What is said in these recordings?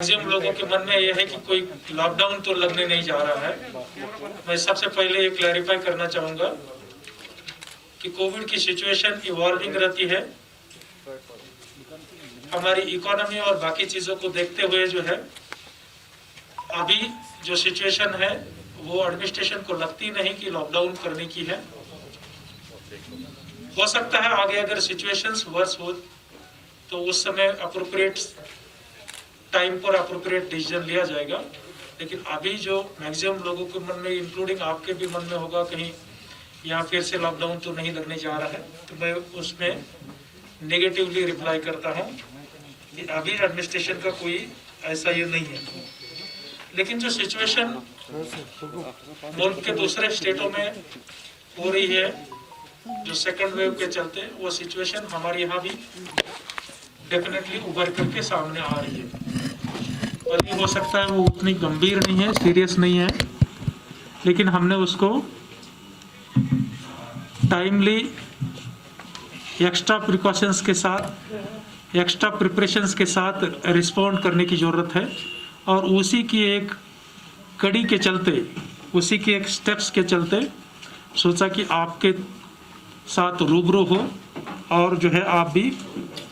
Maximum लोगों के मन में यह है कि कोई लॉकडाउन तो लगने नहीं जा रहा है। मैं सबसे पहले ये क्लैरिफाई करना चाहूँगा कि कोविड की सिचुएशन इवॉल्विंग रहती है। हमारी इकोनॉमी और बाकी चीज़ों को देखते हुए जो है अभी जो सिचुएशन है वो एडमिनिस्ट्रेशन को लगती नहीं कि लॉकडाउन करने की है। हो सकता है आगे अगर सिचुएशंस वर्स हो तो उस समय अप्रोप्रिएट टाइम पर अप्रोप्रिएट डिसीजन लिया जाएगा, लेकिन अभी जो मैक्सिमम लोगों के मन में, इंक्लूडिंग आपके भी मन में होगा कहीं यहाँ फिर से लॉकडाउन तो नहीं लगने जा रहा है, तो मैं उसमें नेगेटिवली रिप्लाई करता हूँ कि अभी एडमिनिस्ट्रेशन का कोई ऐसा ये नहीं है। लेकिन जो सिचुएशन मुल्क के दूसरे स्टेटों में हो रही है जो सेकंड वेव के चलते, वो सिचुएशन हमारे यहाँ भी डेफिनेटली उभर करके सामने आ रही है। और ये हो सकता है वो उतनी गंभीर नहीं है, सीरियस नहीं है, लेकिन हमने उसको टाइमली एक्स्ट्रा प्रिकॉशंस के साथ, एक्स्ट्रा प्रिपरेशंस के साथ रिस्पॉन्ड करने की ज़रूरत है। और उसी की एक कड़ी के चलते, उसी के एक स्टेप्स के चलते सोचा कि आपके साथ रूबरू हो और जो है आप भी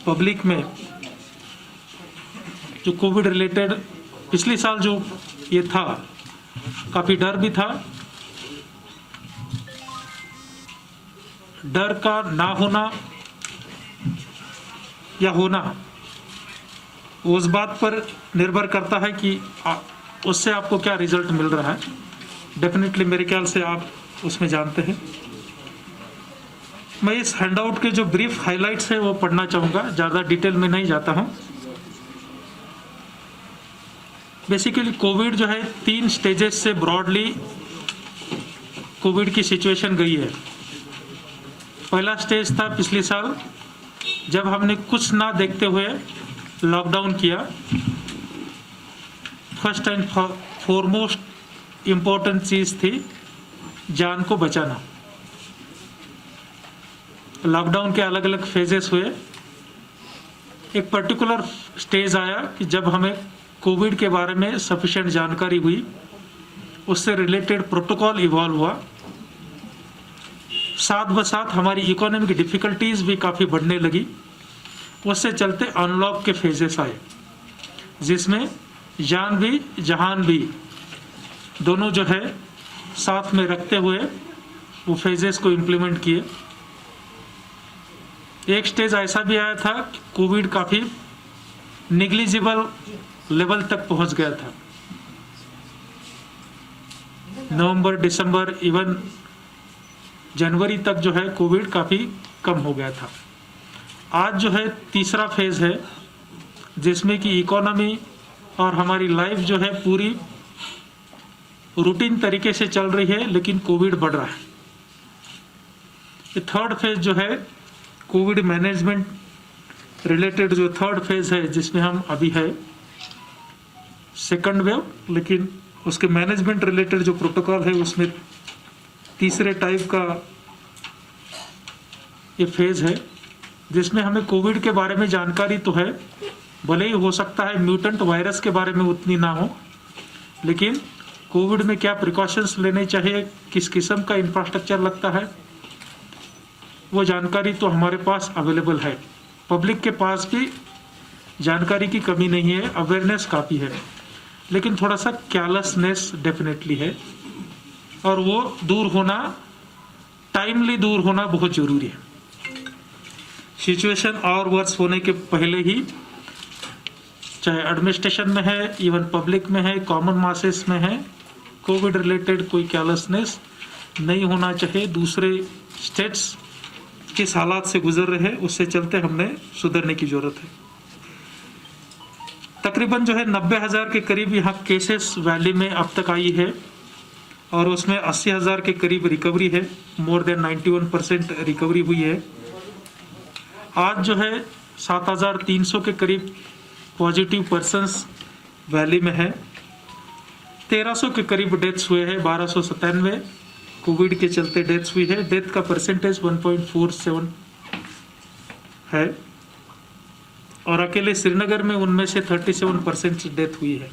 पब्लिक में जो कोविड रिलेटेड पिछले साल जो ये था, काफ़ी डर भी था, डर का ना होना या होना उस बात पर निर्भर करता है कि उससे आपको क्या रिजल्ट मिल रहा है। डेफिनेटली मेरे ख्याल से आप उसमें जानते हैं। मैं इस हैंडआउट के जो ब्रीफ हाइलाइट्स है वो पढ़ना चाहूँगा, ज़्यादा डिटेल में नहीं जाता हूँ। बेसिकली कोविड जो है 3 स्टेजेस से ब्रॉडली कोविड की सिचुएशन गई है। पहला स्टेज था पिछले साल जब हमने कुछ ना देखते हुए लॉकडाउन किया। फर्स्ट एंड फॉरमोस्ट इम्पोर्टेंट चीज़ थी जान को बचाना। लॉकडाउन के अलग अलग फेजेस हुए। एक पर्टिकुलर स्टेज आया कि जब हमें कोविड के बारे में सफिशिएंट जानकारी हुई, उससे रिलेटेड प्रोटोकॉल इवॉल्व हुआ। साथ ब साथ हमारी इकोनॉमिक डिफ़िकल्टीज़ भी काफ़ी बढ़ने लगी। उससे चलते अनलॉक के फेजेस आए जिसमें जान भी जहान भी दोनों जो है साथ में रखते हुए वो फेजेस को इम्प्लीमेंट किए। एक स्टेज ऐसा भी आया था कि कोविड काफ़ी निग्लिजिबल लेवल तक पहुंच गया था। नवंबर, दिसंबर, इवन जनवरी तक जो है कोविड काफ़ी कम हो गया था। आज जो है तीसरा फेज़ है जिसमें कि इकोनॉमी और हमारी लाइफ जो है पूरी रूटीन तरीके से चल रही है, लेकिन कोविड बढ़ रहा है। ये थर्ड फेज़ जो है कोविड मैनेजमेंट रिलेटेड जो थर्ड फेज़ है जिसमें हम अभी है सेकंड वेव, लेकिन उसके मैनेजमेंट रिलेटेड जो प्रोटोकॉल है उसमें तीसरे टाइप का ये फेज़ है जिसमें हमें कोविड के बारे में जानकारी तो है, भले ही हो सकता है म्यूटेंट वायरस के बारे में उतनी ना हो, लेकिन कोविड में क्या प्रिकॉशंस लेने चाहिए, किस किस्म का इंफ्रास्ट्रक्चर लगता है, वो जानकारी तो हमारे पास अवेलेबल है। पब्लिक के पास भी जानकारी की कमी नहीं है, अवेयरनेस काफ़ी है, लेकिन थोड़ा सा केयरलेसनेस डेफिनेटली है और वो दूर होना, टाइमली दूर होना बहुत ज़रूरी है। सिचुएशन और वर्स होने के पहले ही, चाहे एडमिनिस्ट्रेशन में है, इवन पब्लिक में है, कॉमन मासेस में है, कोविड रिलेटेड कोई केयरलेसनेस नहीं होना चाहिए। दूसरे स्टेट्स किस हालात से गुजर रहे हैं उससे चलते हमने सुधरने की ज़रूरत है। तकरीबन जो है 90,000 के करीब यहाँ केसेस वैली में अब तक आई है और उसमें 80,000 के करीब रिकवरी है। मोर देन 91% रिकवरी हुई है। आज जो है 7,300 के करीब पॉजिटिव पर्सन्स वैली में है। 1,300 के करीब डेथ्स हुए हैं। 1297 कोविड के चलते डेथ्स हुई है। डेथ का परसेंटेज 1.47 है। और अकेले श्रीनगर में उनमें से 37% डेथ हुई है।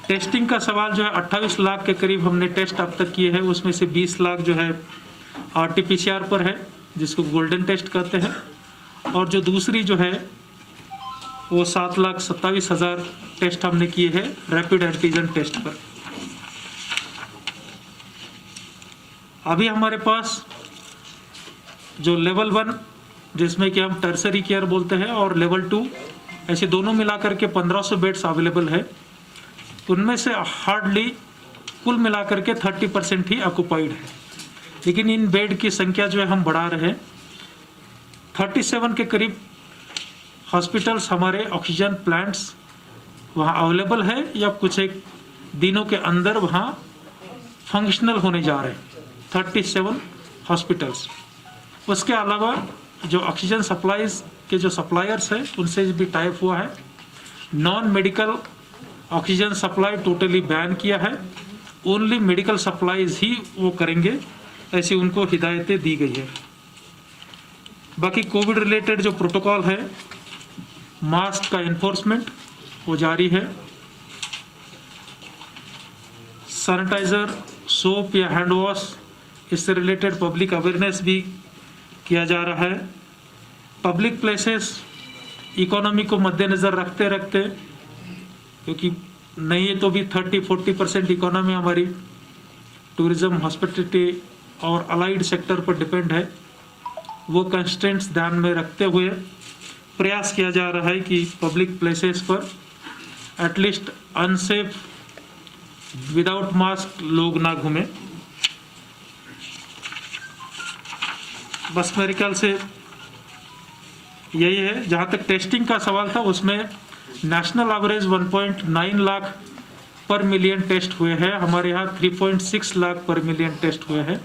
टेस्टिंग का सवाल जो है 28 लाख के करीब हमने टेस्ट अब तक किए हैं, उसमें से 20 लाख जो है RT-PCR पर है, जिसको गोल्डन टेस्ट कहते हैं, और जो दूसरी जो है वो 7,27,000 टेस्ट हमने किए हैं रैपिड एंटीजन टेस्ट पर। अभी हमारे पास जो लेवल 1 जिसमें कि हम टर्सरी केयर बोलते हैं और लेवल 2 ऐसे दोनों मिलाकर के 1500 बेड्स अवेलेबल है। उनमें से हार्डली कुल मिलाकर के 30% ही ऑक्युपाइड है, लेकिन इन बेड की संख्या जो है हम बढ़ा रहे हैं। 37 के करीब हॉस्पिटल्स हमारे ऑक्सीजन प्लांट्स वहाँ अवेलेबल है या कुछ एक दिनों के अंदर वहाँ फंक्शनल होने जा रहे हैं, 37 हॉस्पिटल्स। उसके अलावा जो ऑक्सीजन सप्लाईज के जो सप्लायर्स हैं उनसे भी टाइप हुआ है। Non medical oxygen supply totally ban किया है, ओनली मेडिकल सप्लाईज ही वो करेंगे, ऐसी उनको हिदायतें दी गई है। बाकी कोविड रिलेटेड जो प्रोटोकॉल है, मास्क का इन्फोर्समेंट वो जारी है। सैनिटाइज़र, सोप या हैंड वॉश इससे रिलेटेड पब्लिक अवेयरनेस भी किया जा रहा है। पब्लिक प्लेसेस इकोनॉमी को मद्देनज़र रखते रखते, क्योंकि नहीं है तो भी 30-40% इकोनॉमी हमारी टूरिज़्म, हॉस्पिटलिटी और अलाइड सेक्टर पर डिपेंड है, वो कंस्ट्रेंट्स ध्यान में रखते हुए प्रयास किया जा रहा है कि पब्लिक प्लेसेस पर एटलीस्ट अनसेफ विदाउट मास्क लोग ना घूमें। बस मेरे ख्याल से यही है। जहाँ तक टेस्टिंग का सवाल था, उसमें नेशनल एवरेज 1.9 लाख पर मिलियन टेस्ट हुए हैं, हमारे यहाँ 3.6 लाख पर मिलियन टेस्ट हुए हैं,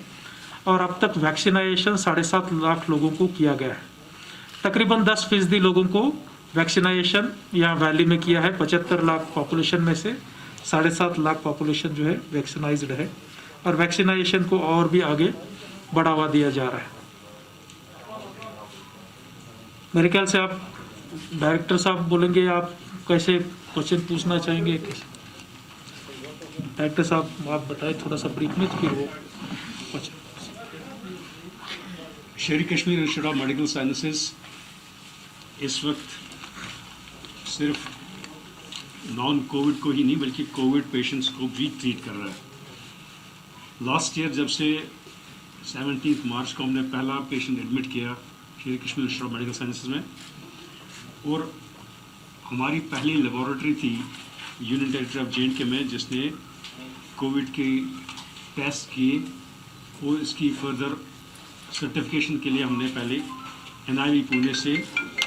और अब तक वैक्सीनाइजेशन 7.5 लाख लोगों को किया गया है। तकरीबन 10% लोगों को वैक्सीनाइजेशन यहाँ वैली में किया है। 75 लाख पॉपुलेशन में से 7.5 लाख पॉपुलेशन जो है वैक्सीनाइज्ड है, और वैक्सीनाइजेशन को और भी आगे बढ़ावा दिया जा रहा है। मेरे ख्याल से आप डायरेक्टर साहब बोलेंगे, आप कैसे क्वेश्चन पूछना चाहेंगे? डायरेक्टर साहब आप बताएं थोड़ा सा ब्रीफ में, तो फिर वो क्वेश्चन। शेर Kashmir institute of medical sciences इस वक्त सिर्फ नॉन कोविड को ही नहीं बल्कि कोविड पेशेंट्स को भी ट्रीट कर रहा है। लास्ट ईयर जब से 17 मार्च को हमने पहला पेशेंट एडमिट किया शेर Kashmir institute of medical sciences में, और हमारी पहली लेबॉरेटरी थी यूनियन टेरिटरी ऑफ J&K में जिसने कोविड के टेस्ट किए, और इसकी फर्दर सर्टिफिकेशन के लिए हमने पहले NIV पुणे से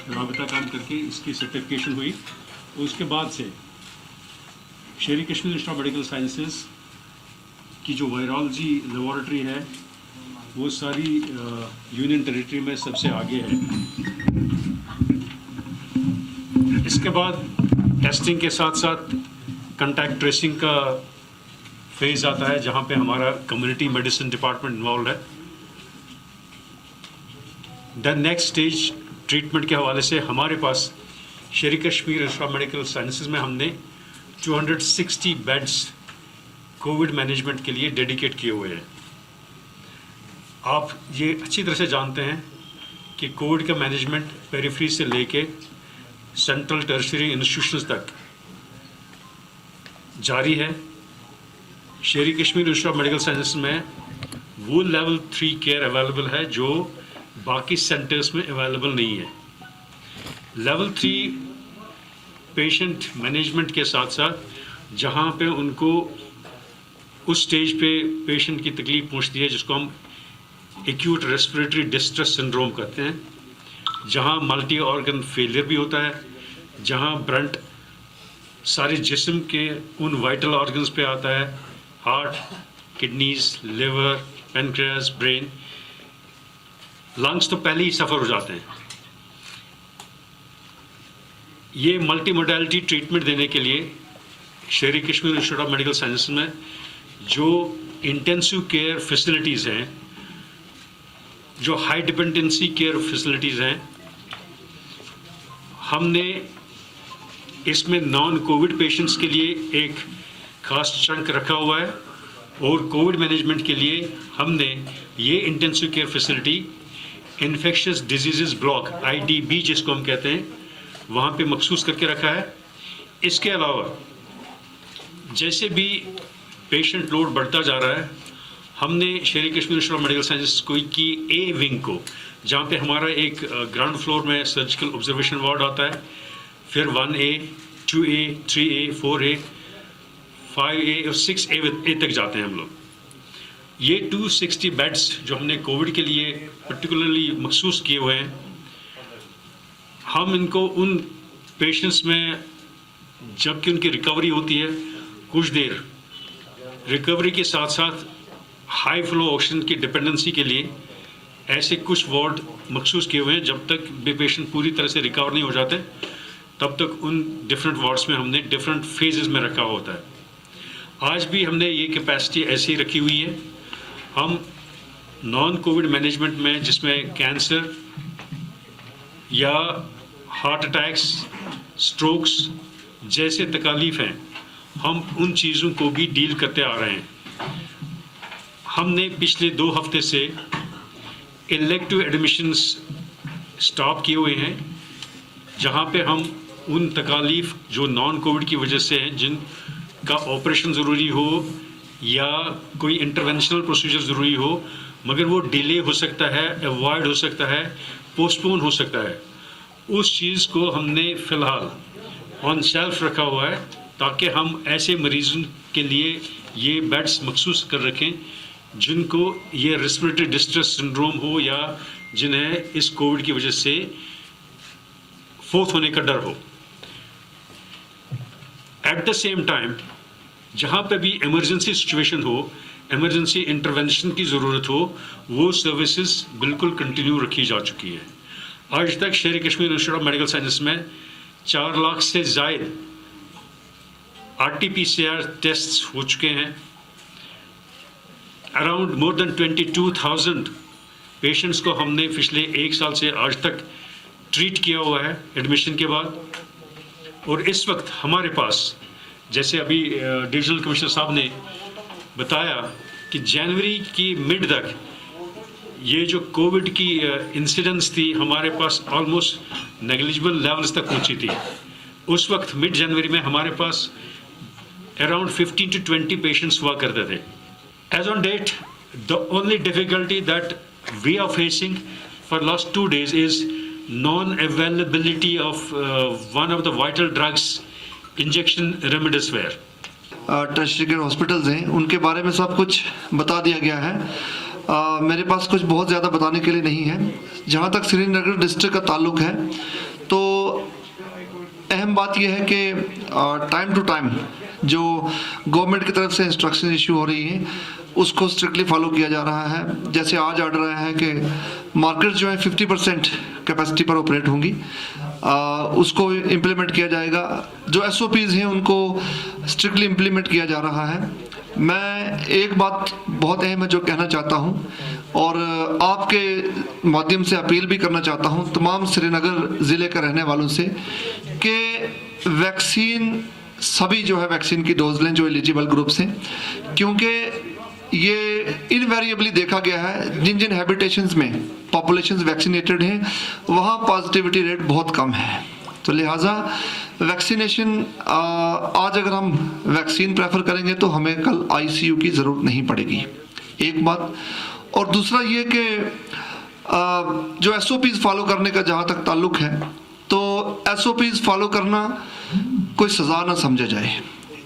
राबता काम करके इसकी सर्टिफिकेशन हुई। और उसके बाद से शेर Kashmir institute of medical sciences की जो वायरोलॉजी लेबॉरेटरी है वो सारी यूनियन टेरिटरी में सबसे आगे है। इसके बाद टेस्टिंग के साथ साथ कंटैक्ट ट्रेसिंग का फेज आता है, जहाँ पे हमारा कम्युनिटी मेडिसिन डिपार्टमेंट इन्वॉल्व है। द नेक्स्ट स्टेज ट्रीटमेंट के हवाले से हमारे पास शेर Kashmir institute of medical sciences में हमने 260 बेड्स कोविड मैनेजमेंट के लिए डेडिकेट किए हुए हैं। आप ये अच्छी तरह से जानते हैं कि कोविड का मैनेजमेंट पेरिफेरी से लेके सेंट्रल टर्शियरी इंस्टीट्यूशंस तक जारी है। शेर Kashmir institute of medical sciences में वो लेवल 3 केयर अवेलेबल है जो बाकी सेंटर्स में अवेलेबल नहीं है। लेवल 3 पेशेंट मैनेजमेंट के साथ साथ जहाँ पे उनको उस स्टेज पे पेशेंट की तकलीफ पहुँचती है जिसको हम एक्यूट रेस्पिरेटरी डिस्ट्रेस सिंड्रोम कहते हैं, जहाँ मल्टी ऑर्गन फेलियर भी होता है, जहाँ ब्रंट सारे जिस्म के उन वाइटल ऑर्गन्स पे आता है, heart, kidneys, liver, pancreas, brain, lungs तो पहले ही सफ़र हो जाते हैं। ये मल्टी मोडालिटी ट्रीटमेंट देने के लिए शेर Kashmir institute of medical sciences में जो इंटेंसिव केयर फैसिलिटीज़ हैं, जो हाई डिपेंडेंसी केयर फैसिलिटीज़ हैं, हमने इसमें नॉन कोविड पेशेंट्स के लिए एक खास चंक रखा हुआ है और कोविड मैनेजमेंट के लिए हमने ये intensive care facility infectious disease block IDB जिसको हम कहते हैं वहाँ पे मखसूस करके रखा है। इसके अलावा जैसे भी पेशेंट लोड बढ़ता जा रहा है, हमने शेर Kashmir institute of medical sciences की A विंग को, जहाँ पे हमारा एक ग्राउंड फ्लोर में सर्जिकल ऑब्जर्वेशन वार्ड आता है, फिर 1A, 2A, 3A, 4A, 5A और 6A तक जाते हैं हम लोग। ये 260 बेड्स जो हमने कोविड के लिए पर्टिकुलरली मखसूस किए हुए हैं, हम इनको उन पेशेंट्स में जबकि उनकी रिकवरी होती है, कुछ देर रिकवरी के साथ साथ हाई फ्लो ऑक्सीजन की डिपेंडेंसी के लिए ऐसे कुछ वार्ड मखसूस किए हुए हैं। जब तक भी पेशेंट पूरी तरह से रिकवर नहीं हो जाते तब तक उन डिफरेंट वार्ड्स में हमने डिफरेंट फेजेस में रखा होता है। आज भी हमने ये कैपेसिटी ऐसी ही रखी हुई है। हम नॉन कोविड मैनेजमेंट में जिसमें कैंसर या हार्ट अटैक्स, स्ट्रोक्स जैसे तकालीफ हैं, हम उन चीज़ों को भी डील करते आ रहे हैं। हमने पिछले 2 हफ्ते से इलेक्टिव एडमिशन्स स्टॉप किए हुए हैं, जहां पे हम उन तकालीफ जो नॉन कोविड की वजह से हैं, जिनका ऑपरेशन ज़रूरी हो या कोई इंटरवेंशनल प्रोसीजर ज़रूरी हो, मगर वो डिले हो सकता है, अवॉइड हो सकता है, पोस्टपोन हो सकता है, उस चीज़ को हमने फ़िलहाल ऑन शेल्फ रखा हुआ है ताकि हम ऐसे मरीज़ों के लिए ये बेड्स मखसूस कर रखें जिनको ये रेस्पिरेटरी डिस्ट्रेस सिंड्रोम हो या जिन्हें इस कोविड की वजह से फोर्थ होने का डर हो। एट द सेम टाइम जहाँ पे भी इमरजेंसी सिचुएशन हो, इमरजेंसी इंटरवेंशन की ज़रूरत हो, वो सर्विसेज बिल्कुल कंटिन्यू रखी जा चुकी है। आज तक शेर Kashmir institute of medical sciences में 4 लाख से ज़ायद RT-PCR टेस्ट्स हो चुके हैं। अराउंड मोर देन 22,000 पेशेंट्स को हमने पिछले 1 साल से आज तक ट्रीट किया हुआ है एडमिशन के बाद। और इस वक्त हमारे पास, जैसे अभी डिविजनल कमिश्नर साहब ने बताया कि जनवरी की मिड तक ये जो कोविड की इंसिडेंस थी हमारे पास ऑलमोस्ट नेग्लिजिबल लेवल्स तक पहुंची थी। उस वक्त मिड जनवरी में हमारे पास अराउंड 15 to 20 पेशेंट्स हुआ करते थे। As on date, the only difficulty that we are facing for last 2 days is non-availability of one of the vital drugs, injection remdesivir. Tertiary care hospitals हैं, उनके बारे में सब कुछ बता दिया गया है। मेरे पास कुछ बहुत ज़्यादा बताने के लिए नहीं है। जहाँ तक श्रीनगर डिस्ट्रिक्ट का ताल्लुक है, तो अहम बात यह है कि टाइम टू टाइम जो गवर्नमेंट की तरफ से इंस्ट्रक्शन इशू हो रही है उसको स्ट्रिक्टली फॉलो किया जा रहा है। जैसे आज ऑर्डर आया है कि मार्केट जो है 50% कैपेसिटी पर ऑपरेट होंगी, उसको इम्प्लीमेंट किया जाएगा। जो SOPs हैं उनको स्ट्रिक्टली इम्प्लीमेंट किया जा रहा है। मैं एक बात बहुत अहम है जो कहना चाहता हूँ और आपके माध्यम से अपील भी करना चाहता हूँ तमाम श्रीनगर ज़िले के रहने वालों से कि वैक्सीन सभी जो है वैक्सीन की डोज लें जो एलिजिबल ग्रुप्स हैं, क्योंकि ये इनवेरिएबली देखा गया है जिन जिन हैबिटेशंस में पॉपुलेशंस वैक्सीनेटेड हैं वहाँ पॉजिटिविटी रेट बहुत कम है। तो लिहाजा वैक्सीनेशन, आज अगर हम वैक्सीन प्रेफर करेंगे तो हमें कल ICU की ज़रूरत नहीं पड़ेगी, एक बात। और दूसरा ये कि जो SOPs फॉलो करने का जहाँ तक ताल्लुक है, तो SOPs फॉलो करना कोई सज़ा ना समझा जाए,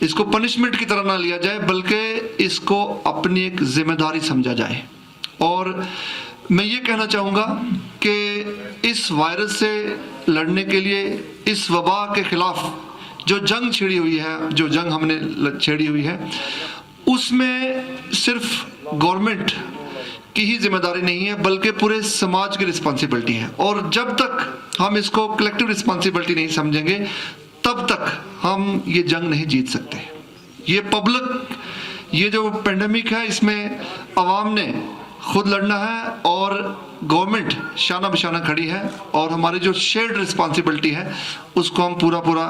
इसको पनिशमेंट की तरह ना लिया जाए, बल्कि इसको अपनी एक जिम्मेदारी समझा जाए। और मैं ये कहना चाहूँगा कि इस वायरस से लड़ने के लिए, इस वबा के खिलाफ जो जंग छिड़ी हुई है, जो जंग हमने छेड़ी हुई है, उसमें सिर्फ गवर्नमेंट की ही जिम्मेदारी नहीं है बल्कि पूरे समाज की रिस्पॉन्सिबिलिटी है। और जब तक हम इसको कलेक्टिव रिस्पॉन्सिबिलिटी नहीं समझेंगे तब तक हम ये जंग नहीं जीत सकते। ये जो पेंडेमिक है इसमें अवाम ने खुद लड़ना है और गवर्नमेंट शाना बशाना खड़ी है और हमारी जो शेयर्ड रिस्पॉन्सिबिलिटी है उसको हम पूरा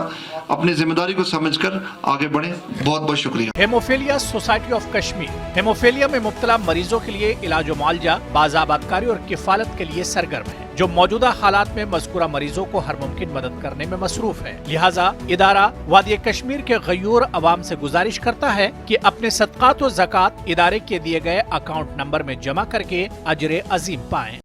अपनी जिम्मेदारी को समझकर आगे बढ़ें। बहुत बहुत शुक्रिया। Haemophilia society of Kashmir haemophilia में मुब्तला मरीजों के लिए इलाज व मुआवजा, बाज़ाबातकारी और किफालत के लिए सरगर्म है, जो मौजूदा हालात में मज़कूरा मरीजों को हर मुमकिन मदद करने में मसरूफ है। लिहाजा इदारा वादी कश्मीर के गयूर अवाम से गुजारिश करता है कि अपने सदकात व ज़कात इदारे के दिए गए अकाउंट नंबर में जमा करके अजर अजीम पाएं।